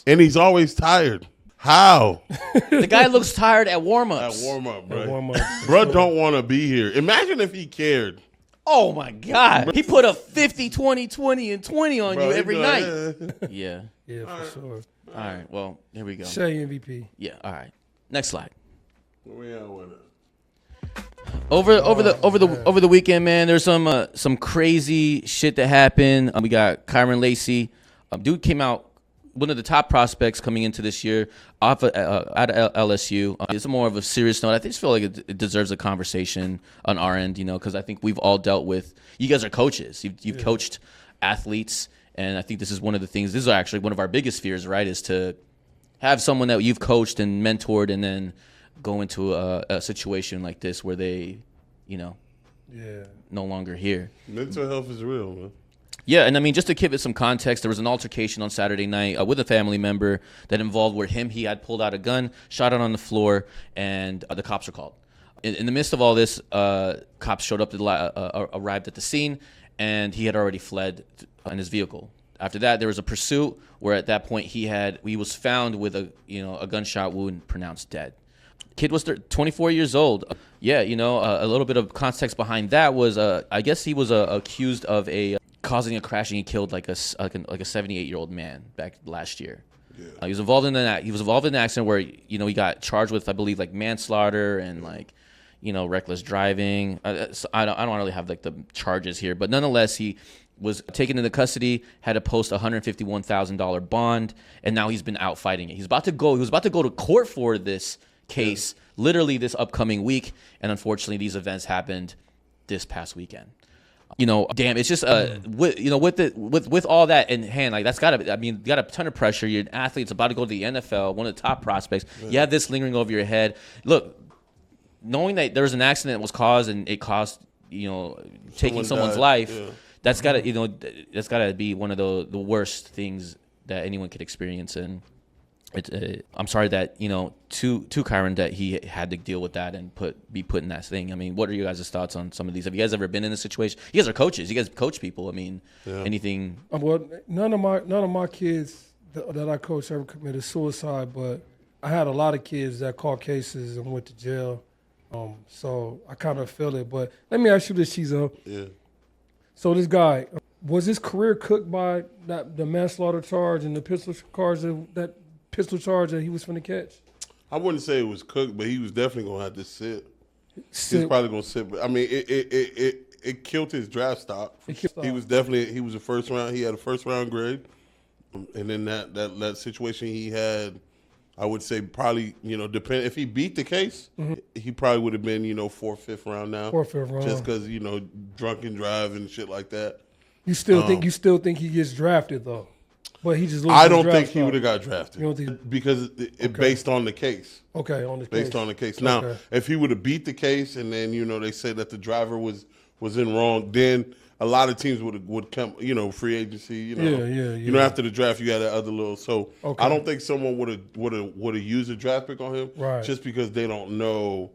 And he's always tired. How? The guy looks tired at warm-ups. At warm-up, bro. Bro don't want to be here. Imagine if he cared. Oh, my God. He put a 50, 20, 20, and 20 on you every night. Yeah. Yeah, for sure. All right, well, here we go. Shea MVP. Yeah, all right. Next slide. Where we at with it? Over the weekend, man, there's some crazy shit that happened. We got Kyron Lacey. Dude came out, one of the top prospects coming into this year out of LSU. It's more of a serious note. I just feel like it deserves a conversation on our end, because I think we've all dealt with. You guys are coaches. You've coached athletes, and I think this is one of the things. This is actually one of our biggest fears, right? Is to have someone that you've coached and mentored, and then go into a situation like this where they, no longer here. Mental health is real, man. Yeah, and I mean, just to give it some context, there was an altercation on Saturday night with a family member that involved where he had pulled out a gun, shot it on the floor, and the cops were called. In the midst of all this, cops showed up, arrived at the scene, and he had already fled in his vehicle. After that, there was a pursuit where at that point he was found with a gunshot wound, pronounced dead. Kid was 24 years old. Yeah, a little bit of context behind that was I guess he was accused of causing a crash, and he killed like a 78-year-old man back last year. Yeah. He was involved in that. He was involved in an accident where he got charged with, I believe, like manslaughter and reckless driving. I don't really have like the charges here, but nonetheless he was taken into custody, had to post a $151,000 bond, and now he's been out fighting it. He was about to go to court for this case literally this upcoming week, and unfortunately these events happened this past weekend. Damn, it's just with all that in hand, like that's you got a ton of pressure. You're an athlete, it's about to go to the NFL, one of the top prospects. You have this lingering over your head. Look, knowing that there was an accident that was caused and it caused taking someone's life, that's gotta be one of the worst things that anyone could experience. And I'm sorry that to Kyron that he had to deal with that and be put in that thing. I mean, what are you guys' thoughts on some of these? Have you guys ever been in this situation? You guys are coaches. You guys coach people. I mean, anything. Well, none of my kids that I coach ever committed suicide, but I had a lot of kids that caught cases and went to jail. So I kind of feel it. But let me ask you this, Chizo. Yeah. So this guy, was his career cooked by the manslaughter charge and the pistol charge that he was finna catch? I wouldn't say it was cooked, but he was definitely gonna have to sit. He's probably gonna sit. But I mean, it killed his draft stock. He was a first round. He had a first round grade, and then that situation he had, I would say probably depend if he beat the case, he probably would have been 4th, 5th round now. 4th, 5th round. Just because drunken drive and shit like that. You still think he gets drafted though? But he just. I don't think he would have got drafted. You don't think? Because it based on the case. Okay, on the based case. on the case. Now, if he would have beat the case, and then they say that the driver was in wrong, then a lot of teams would come. Free agency. Yeah. After the draft, you had that other little. So I don't think someone would have used a draft pick on him, right? Just because they don't know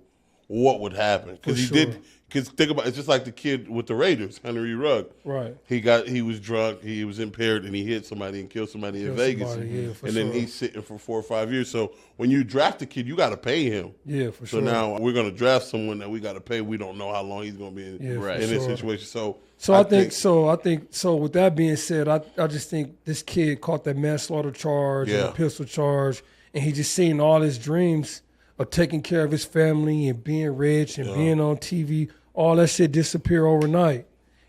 what would happen. Because did. Because think about it, it's just like the kid with the Raiders, Henry Rugg. Right. He was drunk, he was impaired, and he hit somebody and killed somebody in Vegas. Then he's sitting for 4 or 5 years. So when you draft a kid, you got to pay him. Yeah, for sure. So now we're going to draft someone that we got to pay. We don't know how long he's going to be in this situation. So I think with that being said, I just think this kid caught that manslaughter charge and the pistol charge, and he just seen all his dreams of taking care of his family and being rich and being on TV. All that shit disappear overnight,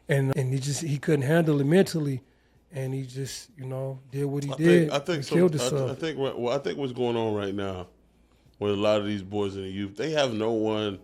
and he couldn't handle it mentally, and he just did what he did. I think killed himself. I think what's going on right now with a lot of these boys in the youth, they have no one